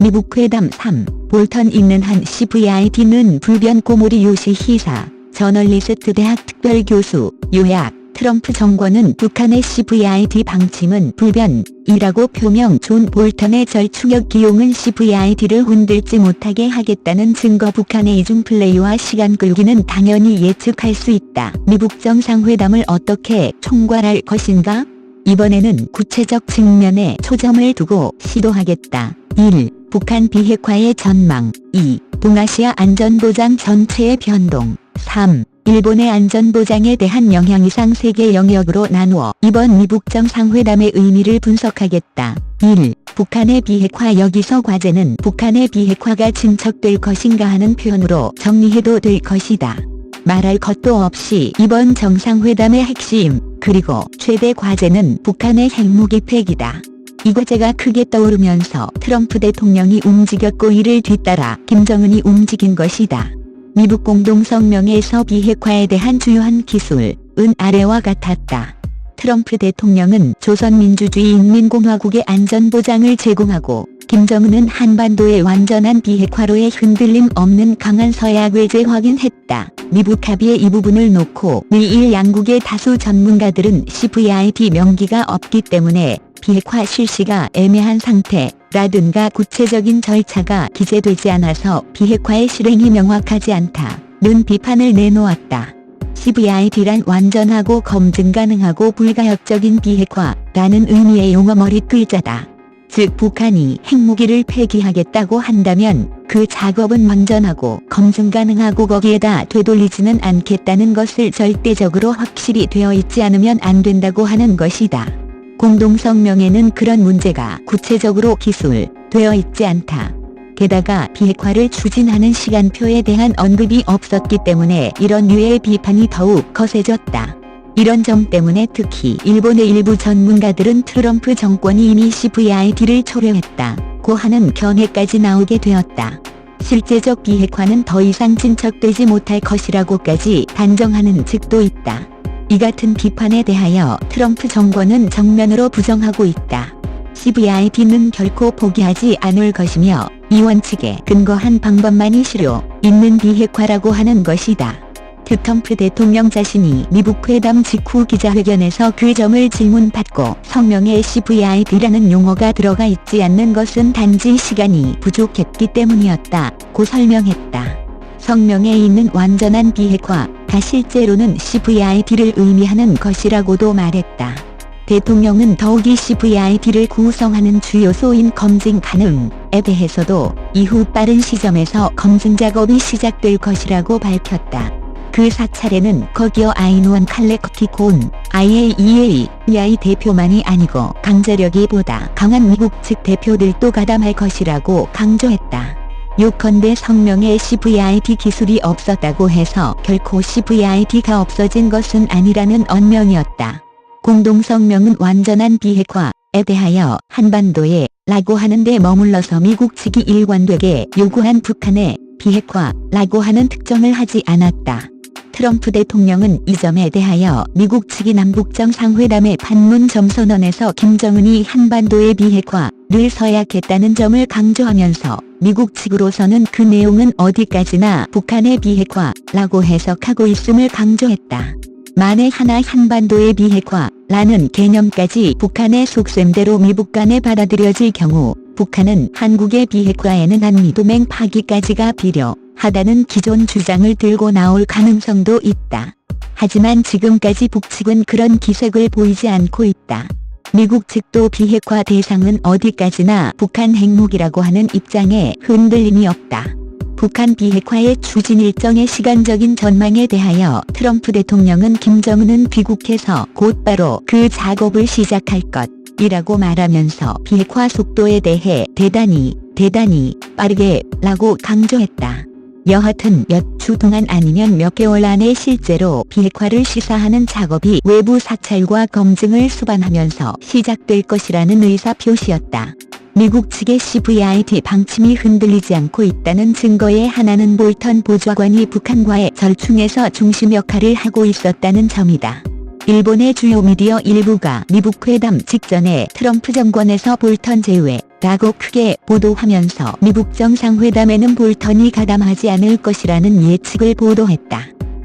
미국 회담 3. 볼턴 있는 한 CVIT는 불변 고모리 요시히사 저널리스트 대학 특별교수 요약. 트럼프 정권은 북한의 CVIT 방침은 불변이라고 표명. 존 볼턴의 절충력 기용은 CVIT를 흔들지 못하게 하겠다는 증거. 북한의 이중 플레이와 시간 끌기는 당연히 예측할 수 있다. 미국 정상회담을 어떻게 총괄할 것인가? 이번에는 구체적 측면에 초점을 두고 시도하겠다. 1. 북한 비핵화의 전망. 2. 동아시아 안전보장 전체의 변동. 3. 일본의 안전보장에 대한 영향이상 세계 영역으로 나누어 이번 미국 정상회담의 의미를 분석하겠다. 1. 북한의 비핵화. 여기서 과제는 북한의 비핵화가 진척될 것인가 하는 표현으로 정리해도 될 것이다. 말할 것도 없이 이번 정상회담의 핵심 그리고 최대 과제는 북한의 핵무기 폐기다. 이 과제가 크게 떠오르면서 트럼프 대통령이 움직였고 이를 뒤따라 김정은이 움직인 것이다. 미국 공동성명에서 비핵화에 대한 주요한 기술은 아래와 같았다. 트럼프 대통령은 조선민주주의인민공화국의 안전보장을 제공하고 김정은은 한반도의 완전한 비핵화로의 흔들림 없는 강한 서약 외제 확인했다. 미국 합의의 이 부분을 놓고 미일 양국의 다수 전문가들은 CVIT 명기가 없기 때문에 비핵화 실시가 애매한 상태라든가 구체적인 절차가 기재되지 않아서 비핵화의 실행이 명확하지 않다는 비판을 내놓았다. CVIT란 완전하고 검증 가능하고 불가역적인 비핵화라는 의미의 용어 머릿글자다. 즉 북한이 핵무기를 폐기하겠다고 한다면 그 작업은 완전하고 검증 가능하고 거기에다 되돌리지는 않겠다는 것을 절대적으로 확실히 되어 있지 않으면 안 된다고 하는 것이다. 공동성명에는 그런 문제가 구체적으로 기술되어 있지 않다. 게다가 비핵화를 추진하는 시간표에 대한 언급이 없었기 때문에 이런 류의 비판이 더욱 거세졌다. 이런 점 때문에 특히 일본의 일부 전문가들은 트럼프 정권이 이미 CVIT를 초래했다고 하는 견해까지 나오게 되었다. 실제적 비핵화는 더 이상 진척되지 못할 것이라고까지 단정하는 측도 있다. 이 같은 비판에 대하여 트럼프 정권은 정면으로 부정하고 있다. CVIT는 결코 포기하지 않을 것이며 이 원칙에 근거한 방법만이 실효 있는 비핵화라고 하는 것이다. 트럼프 대통령 자신이 미국 회담 직후 기자회견에서 그 점을 질문받고 성명에 CVIT라는 용어가 들어가 있지 않는 것은 단지 시간이 부족했기 때문이었다고 설명했다. 성명에 있는 완전한 비핵화가 실제로는 CVIT를 의미하는 것이라고도 말했다. 대통령은 더욱이 CVIT를 구성하는 주요 요소인 검증 가능에 대해서도 이후 빠른 시점에서 검증 작업이 시작될 것이라고 밝혔다. 그 사찰에는 거기어 아이누안 칼렉티콘 IAEA 대표만이 아니고 강제력이 보다 강한 미국 측 대표들도 가담할 것이라고 강조했다. 요컨대 성명에 CVIT 기술이 없었다고 해서 결코 CVIT가 없어진 것은 아니라는 언명이었다. 공동성명은 완전한 비핵화에 대하여 한반도에 라고 하는데 머물러서 미국 측이 일관되게 요구한 북한의 비핵화라고 하는 특정을 하지 않았다. 트럼프 대통령은 이 점에 대하여 미국 측이 남북 정상회담의 판문점 선언에서 김정은이 한반도의 비핵화를 서약했다는 점을 강조하면서 미국 측으로서는 그 내용은 어디까지나 북한의 비핵화라고 해석하고 있음을 강조했다. 만에 하나 한반도의 비핵화라는 개념까지 북한의 속셈대로 미국 간에 받아들여질 경우 북한은 한국의 비핵화에는 한미동맹 파기까지가 필요하다는 기존 주장을 들고 나올 가능성도 있다. 하지만 지금까지 북측은 그런 기색을 보이지 않고 있다. 미국 측도 비핵화 대상은 어디까지나 북한 핵무기라고 하는 입장에 흔들림이 없다. 북한 비핵화의 추진 일정의 시간적인 전망에 대하여 트럼프 대통령은 김정은은 귀국해서 곧바로 그 작업을 시작할 것이라고 말하면서 비핵화 속도에 대해 대단히 빠르게 라고 강조했다. 여하튼 몇 주 동안 아니면 몇 개월 안에 실제로 비핵화를 시사하는 작업이 외부 사찰과 검증을 수반하면서 시작될 것이라는 의사표시였다. 미국 측의 CVIT 방침이 흔들리지 않고 있다는 증거의 하나는 볼턴 보좌관이 북한과의 절충에서 중심 역할을 하고 있었다는 점이다. 일본의 주요 미디어 일부가 미국 회담 직전에 트럼프 정권에서 볼턴 제외 라고 크게 보도하면서 미북 정상회담에는 볼턴이 가담하지 않을 것이라는 예측을 보도했다.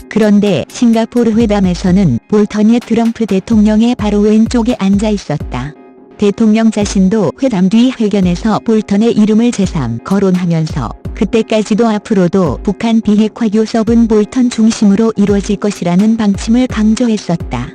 그런데 싱가포르 회담에서는 볼턴이 트럼프 대통령의 바로 왼쪽에 앉아 있었다. 대통령 자신도 회담 뒤 회견에서 볼턴의 이름을 재삼 거론하면서 그때까지도 앞으로도 북한 비핵화 교섭은 볼턴 중심으로 이루어질 것이라는 방침을 강조했었다.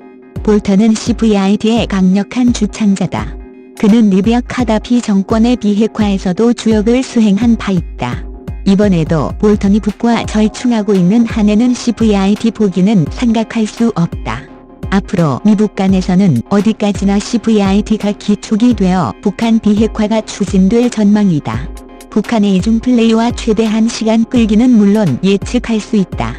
볼턴은 CVIT의 강력한 주창자다. 그는 리비아 카다피 정권의 비핵화에서도 주역을 수행한 바 있다. 이번에도 볼턴이 북과 절충하고 있는 한에는 CVIT 포기는 생각할 수 없다. 앞으로 미북 간에서는 어디까지나 CVIT가 기축이 되어 북한 비핵화가 추진될 전망이다. 북한의 이중 플레이와 최대한 시간 끌기는 물론 예측할 수 있다.